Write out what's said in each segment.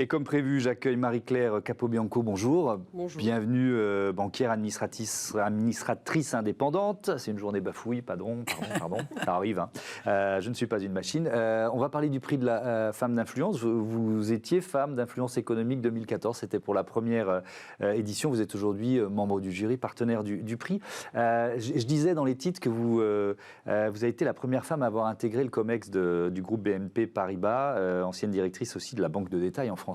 Et comme prévu, j'accueille Marie-Claire Capobianco, bonjour. Bonjour. Bienvenue, banquière administratrice indépendante. C'est une journée bafouille, pardon, ça arrive. Hein. Je ne suis pas une machine. On va parler du prix de la femme d'influence. Vous étiez femme d'influence économique 2014, c'était pour la première édition. Vous êtes aujourd'hui membre du jury, partenaire du prix. Je disais dans les titres que vous avez été la première femme à avoir intégré le COMEX du groupe BNP Paribas, ancienne directrice aussi de la banque de détail en France.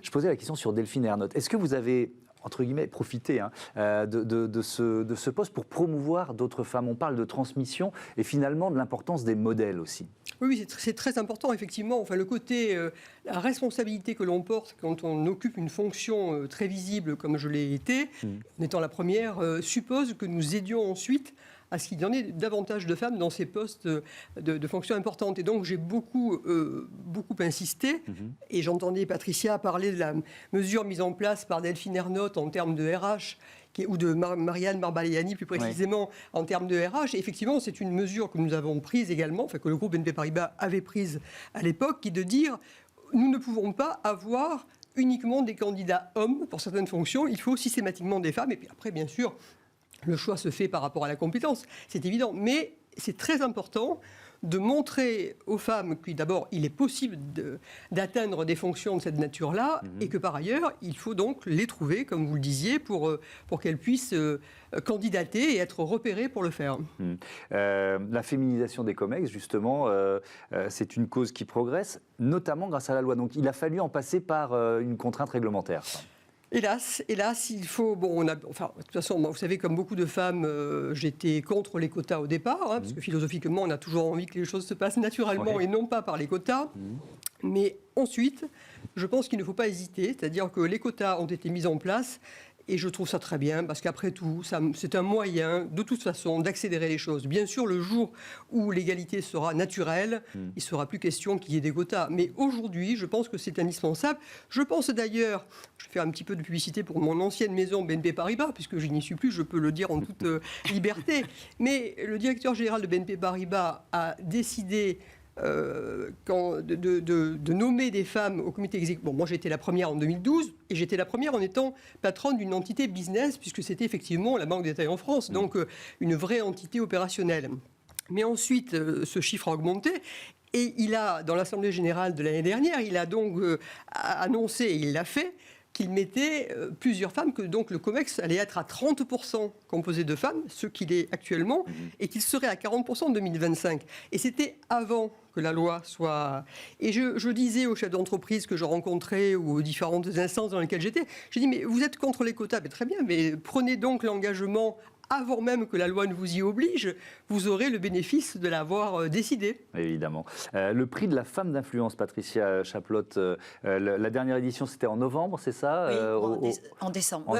Je posais la question sur Delphine Ernotte. Est-ce que vous avez, entre guillemets, profité de ce poste pour promouvoir d'autres femmes? On parle de transmission et finalement de l'importance des modèles aussi. Oui, c'est très important, effectivement. Enfin, le côté, la responsabilité que l'on porte quand on occupe une fonction très visible, comme je l'ai été, en étant la première, suppose que nous aidions ensuite à ce qu'il y en ait davantage de femmes dans ces postes de fonctions importantes. Et donc, j'ai beaucoup insisté. Et j'entendais Patricia parler de la mesure mise en place par Delphine Ernotte en termes de RH, ou de Marianne Barbaliani plus précisément en termes de RH. Et effectivement, c'est une mesure que nous avons prise également, enfin que le groupe BNP Paribas avait prise à l'époque, qui est de dire nous ne pouvons pas avoir uniquement des candidats hommes pour certaines fonctions, il faut systématiquement des femmes. Et puis après, bien sûr, le choix se fait par rapport à la compétence, c'est évident. Mais c'est très important de montrer aux femmes que d'abord, il est possible d'atteindre des fonctions de cette nature-là, et que par ailleurs, il faut donc les trouver, comme vous le disiez, pour qu'elles puissent candidater et être repérées pour le faire. La féminisation des COMEX, justement, c'est une cause qui progresse, notamment grâce à la loi. Donc il a fallu en passer par une contrainte réglementaire. Hélas, il faut... Bon, de toute façon, vous savez, comme beaucoup de femmes, j'étais contre les quotas au départ, parce que philosophiquement, on a toujours envie que les choses se passent naturellement et non pas par les quotas. Mais ensuite, je pense qu'il ne faut pas hésiter, c'est-à-dire que les quotas ont été mis en place. Et je trouve ça très bien, parce qu'après tout, c'est un moyen, de toute façon, d'accélérer les choses. Bien sûr, le jour où l'égalité sera naturelle, il ne sera plus question qu'il y ait des quotas. Mais aujourd'hui, je pense que c'est indispensable. Je pense d'ailleurs, je vais faire un petit peu de publicité pour mon ancienne maison BNP Paribas, puisque je n'y suis plus, je peux le dire en toute liberté. Mais le directeur général de BNP Paribas a décidé de nommer des femmes au comité exécutif. Bon, moi j'étais la première en 2012 et j'étais la première en étant patronne d'une entité business, puisque c'était effectivement la Banque de détail en France, donc une vraie entité opérationnelle. Mais ensuite, ce chiffre a augmenté. Et il a, dans l'Assemblée générale de l'année dernière, il a donc annoncé, et il l'a fait, qu'il mettait plusieurs femmes, que donc le COMEX allait être à 30% composé de femmes, ce qu'il est actuellement, et qu'il serait à 40% en 2025. Et c'était avant que la loi soit... Et je disais aux chefs d'entreprise que je rencontrais ou aux différentes instances dans lesquelles j'étais, j'ai dit, mais vous êtes contre les quotas, mais très bien, mais prenez donc l'engagement avant même que la loi ne vous y oblige, vous aurez le bénéfice de l'avoir décidé. Évidemment. Le prix de la femme d'influence, Patricia Chaplotte, la dernière édition, c'était en novembre, c'est ça? Oui, en décembre.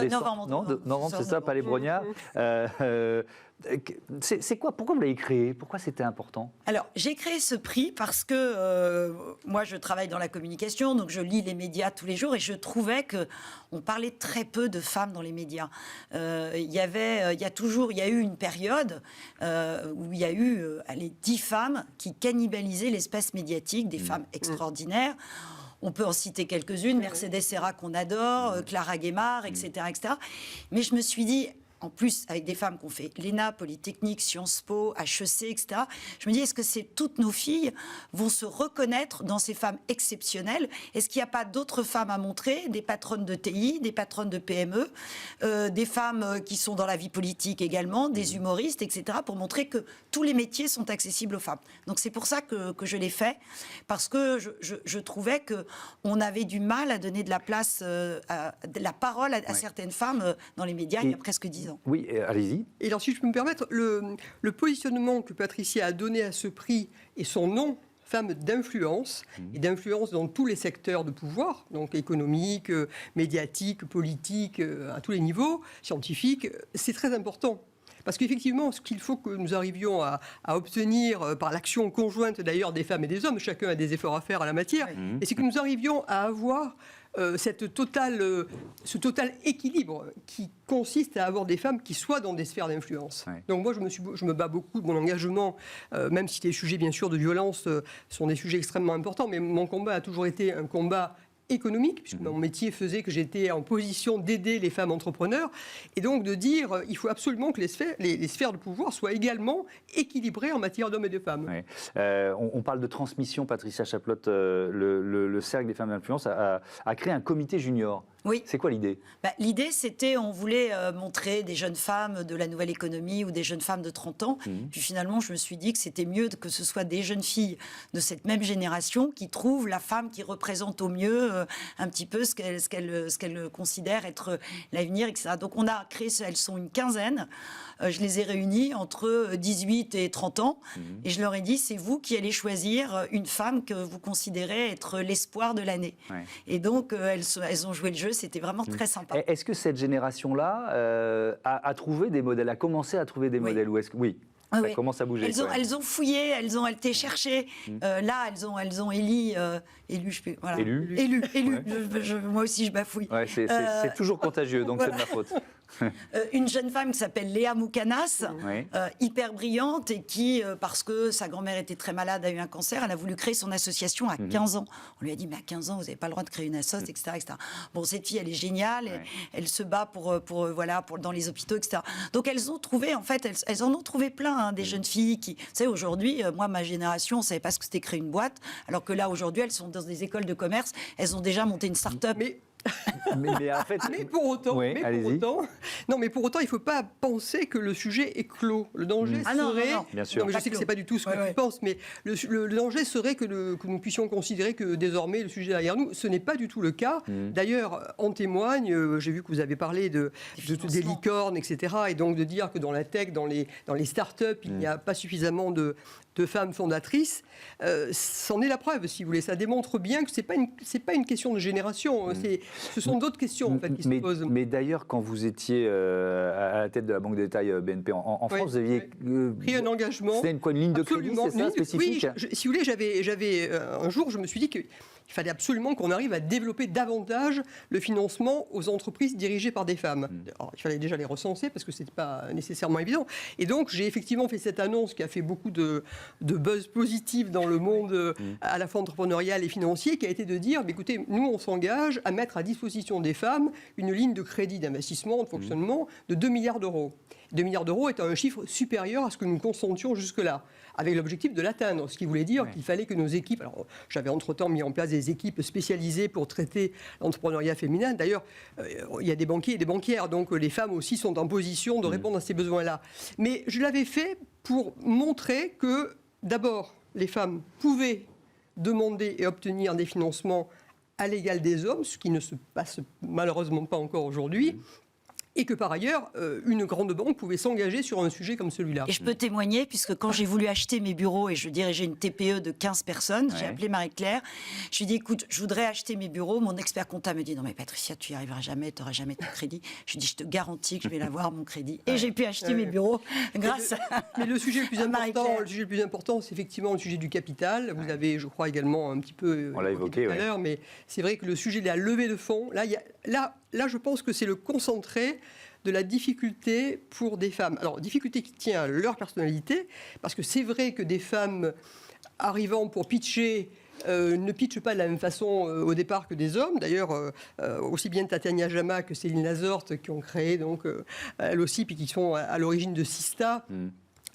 Novembre, c'est ça, Palais Brognard. C'est quoi? Pourquoi vous l'avez créé? Pourquoi c'était important? Alors, j'ai créé ce prix parce que moi, je travaille dans la communication, donc je lis les médias tous les jours et je trouvais qu'on parlait très peu de femmes dans les médias. Il y a eu une période où il y a eu 10 femmes qui cannibalisaient l'espace médiatique, des femmes extraordinaires. On peut en citer quelques-unes, Mercedes Serra qu'on adore, Clara Guémard, etc., etc. Mais je me suis dit... En plus, avec des femmes qui ont fait l'ENA, Polytechnique, Sciences Po, HEC, etc. Je me dis, est-ce que toutes nos filles vont se reconnaître dans ces femmes exceptionnelles? Est-ce qu'il n'y a pas d'autres femmes à montrer? Des patronnes de TI, des patronnes de PME, des femmes qui sont dans la vie politique également, des humoristes, etc. pour montrer que tous les métiers sont accessibles aux femmes. Donc c'est pour ça que je l'ai fait, parce que je trouvais qu'on avait du mal à donner de la place, de la parole à certaines femmes dans les médias il y a presque 10 ans. Oui, allez-y. Et alors, si je peux me permettre, le positionnement que Patricia a donné à ce prix et son nom, femme d'influence, et d'influence dans tous les secteurs de pouvoir, donc économique, médiatique, politique, à tous les niveaux, scientifique, c'est très important. Parce qu'effectivement, ce qu'il faut que nous arrivions à obtenir, par l'action conjointe d'ailleurs des femmes et des hommes, chacun a des efforts à faire à la matière, et c'est que nous arrivions à avoir ce total équilibre qui consiste à avoir des femmes qui soient dans des sphères d'influence. Ouais. Donc moi, je me bats beaucoup de mon engagement, même si les sujets, bien sûr, de violence sont des sujets extrêmement importants, mais mon combat a toujours été un combat économique, puisque mon métier faisait que j'étais en position d'aider les femmes entrepreneurs, et donc de dire il faut absolument que les sphères de pouvoir soient également équilibrées en matière d'hommes et de femmes. Ouais. On parle de transmission, Patricia Chaplotte, le Cercle des femmes d'influence a créé un comité junior. Oui. C'est quoi l'idée? L'idée, c'était, on voulait montrer des jeunes femmes de la nouvelle économie ou des jeunes femmes de 30 ans. Puis finalement, je me suis dit que c'était mieux que ce soit des jeunes filles de cette même génération qui trouvent la femme qui représente au mieux un petit peu ce qu'elle considère être l'avenir, etc. Donc on a créé, elles sont une quinzaine. Je les ai réunies entre 18 et 30 ans. Et je leur ai dit, c'est vous qui allez choisir une femme que vous considérez être l'espoir de l'année. Ouais. Et donc, elles ont joué le jeu. C'était vraiment très sympa. Est-ce que cette génération-là a trouvé des modèles, a commencé à trouver des modèles, ou est-ce que ça commence à bouger. Elles ont fouillé, elles ont été chercher. Là, elles ont élu. Voilà. Élu. Ouais. Moi aussi, je bafouille. Ouais, c'est toujours contagieux, donc c'est de ma faute. Une jeune femme qui s'appelle Léa Moukanas, hyper brillante, et qui, parce que sa grand-mère était très malade, a eu un cancer, elle a voulu créer son association à 15 ans. On lui a dit, mais à 15 ans, vous n'avez pas le droit de créer une association, etc. Bon, cette fille, elle est géniale, elle se bat pour dans les hôpitaux, etc. Donc elles ont trouvé, en fait, elles en ont trouvé plein, des jeunes filles qui, vous savez, aujourd'hui, moi, ma génération, on ne savait pas ce que c'était créer une boîte, alors que là, aujourd'hui, elles sont dans des écoles de commerce, elles ont déjà monté une start-up. Mais pour autant, il ne faut pas penser que le sujet est clos. Le danger serait, bien sûr. je sais que c'est pas du tout ce que tu penses, mais le danger serait que nous puissions considérer que désormais le sujet est derrière nous. Ce n'est pas du tout le cas. D'ailleurs, en témoigne. J'ai vu que vous avez parlé des licornes, etc. Et donc de dire que dans la tech, dans les startups, il n'y a pas suffisamment de femmes fondatrices, c'en est la preuve, si vous voulez. Ça démontre bien que c'est pas une question de génération. Ce sont d'autres questions en fait, qui se posent. Mais d'ailleurs, quand vous étiez à la tête de la banque de détail BNP en France, vous aviez pris un engagement. C'était une ligne de crédit, c'est ça, spécifique? Oui, si vous voulez, j'avais un jour, je me suis dit qu'il fallait absolument qu'on arrive à développer davantage le financement aux entreprises dirigées par des femmes. Alors, il fallait déjà les recenser parce que ce n'était pas nécessairement évident. Et donc, j'ai effectivement fait cette annonce qui a fait beaucoup de buzz positif dans le monde à la fois entrepreneurial et financier, qui a été de dire, écoutez, nous, on s'engage à mettre à disposition des femmes une ligne de crédit d'investissement, de fonctionnement de 2 milliards d'euros. 2 milliards d'euros est un chiffre supérieur à ce que nous consentions jusque-là, avec l'objectif de l'atteindre, ce qui voulait dire qu'il fallait que nos équipes... Alors, j'avais entre-temps mis en place des équipes spécialisées pour traiter l'entrepreneuriat féminin. D'ailleurs, il y a des banquiers et des banquières, donc les femmes aussi sont en position de répondre à ces besoins-là. Mais je l'avais fait pour montrer que, d'abord, les femmes pouvaient demander et obtenir des financements à l'égal des hommes, ce qui ne se passe malheureusement pas encore aujourd'hui. Et que par ailleurs, une grande banque pouvait s'engager sur un sujet comme celui-là. Et je peux témoigner, puisque quand j'ai voulu acheter mes bureaux, et je dirigeais une TPE de 15 personnes, j'ai appelé Marie-Claire, je lui ai dit, écoute, je voudrais acheter mes bureaux. Mon expert comptable me dit, non mais Patricia, tu n'y arriveras jamais, tu n'auras jamais ton crédit. Je lui ai dit, je te garantis que je vais l'avoir, mon crédit. Et j'ai pu acheter mes bureaux grâce à Mais le sujet le plus important, c'est effectivement le sujet du capital. Vous avez, je crois, également un petit peu... On l'a évoqué, tout à l'heure, mais c'est vrai que le sujet de la levée de fonds, là, je pense que c'est le concentré de la difficulté pour des femmes. Alors, difficulté qui tient à leur personnalité, parce que c'est vrai que des femmes arrivant pour pitcher ne pitchent pas de la même façon au départ que des hommes. D'ailleurs, aussi bien Tatiana Jama que Céline Lazorte, qui ont créé, donc, elles aussi, puis qui sont à l'origine de Sista,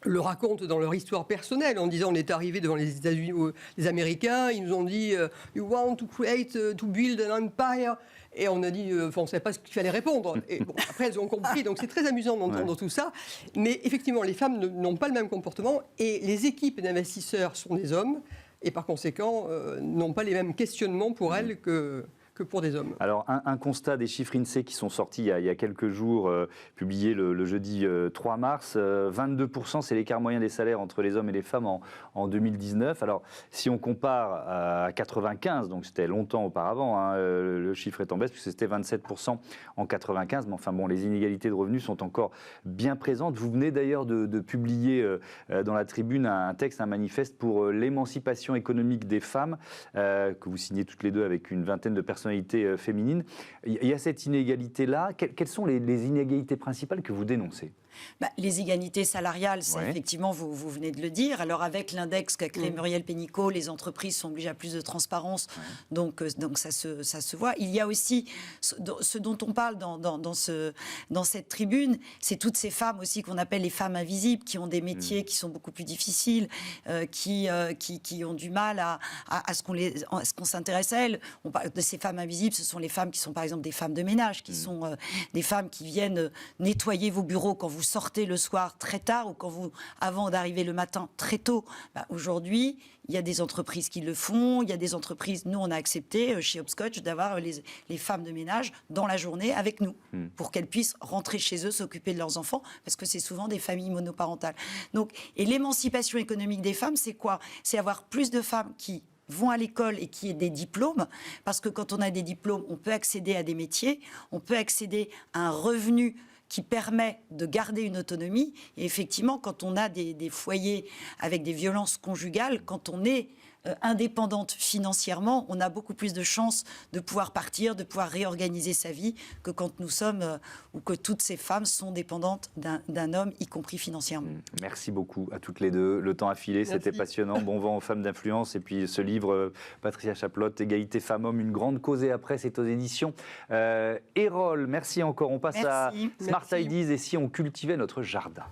le racontent dans leur histoire personnelle en disant on est arrivé devant les États-Unis, les Américains, ils nous ont dit you want to create, to build an empire. Et on a dit, on ne savait pas ce qu'il fallait répondre. Et bon, après, elles ont compris. Donc, c'est très amusant d'entendre tout ça. Mais effectivement, les femmes n'ont pas le même comportement. Et les équipes d'investisseurs sont des hommes. Et par conséquent, n'ont pas les mêmes questionnements pour elles que pour des hommes. Alors, un constat des chiffres INSEE qui sont sortis il y a quelques jours, publiés le jeudi 3 mars, 22%, c'est l'écart moyen des salaires entre les hommes et les femmes en 2019. Alors, si on compare à 95, donc c'était longtemps auparavant, le chiffre est en baisse, puisque c'était 27% en 95, mais enfin bon, les inégalités de revenus sont encore bien présentes. Vous venez d'ailleurs de publier dans la Tribune un texte, un manifeste pour l'émancipation économique des femmes, que vous signez toutes les deux avec une vingtaine de personnalités féminines. Il y a cette inégalité-là. Quelles sont les inégalités principales que vous dénoncez ? Les inégalités salariales, c'est Ouais. effectivement, vous venez de le dire. Alors avec l'index qu'a créé Muriel Pénicaud, les entreprises sont obligées à plus de transparence, donc ça se voit. Il y a aussi ce dont on parle dans cette tribune, c'est toutes ces femmes aussi qu'on appelle les femmes invisibles, qui ont des métiers qui sont beaucoup plus difficiles, qui ont du mal à ce qu'on s'intéresse à elles. On parle de ces femmes invisibles, ce sont les femmes qui sont par exemple des femmes de ménage, qui sont des femmes qui viennent nettoyer vos bureaux quand vous sortez le soir très tard ou avant d'arriver le matin très tôt. Aujourd'hui, il y a des entreprises qui le font. Il y a des entreprises, nous on a accepté chez Hopscotch d'avoir les femmes de ménage dans la journée avec nous pour qu'elles puissent rentrer chez eux, s'occuper de leurs enfants, parce que c'est souvent des familles monoparentales. Et l'émancipation économique des femmes, c'est quoi? C'est avoir plus de femmes qui vont à l'école et qui aient des diplômes, parce que quand on a des diplômes, on peut accéder à des métiers, on peut accéder à un revenu qui permet de garder une autonomie. Et effectivement, quand on a des foyers avec des violences conjugales, quand on est indépendante financièrement, on a beaucoup plus de chances de pouvoir partir, de pouvoir réorganiser sa vie que quand nous sommes, ou que toutes ces femmes sont dépendantes d'un homme, y compris financièrement. Merci beaucoup à toutes les deux. Le temps a filé, c'était passionnant. Bon vent aux femmes d'influence. Et puis ce livre, Patricia Chaplotte, Égalité femmes-hommes, une grande cause. Et après, c'est aux éditions Erol. Merci encore. On passe à Smart Ideas et si on cultivait notre jardin.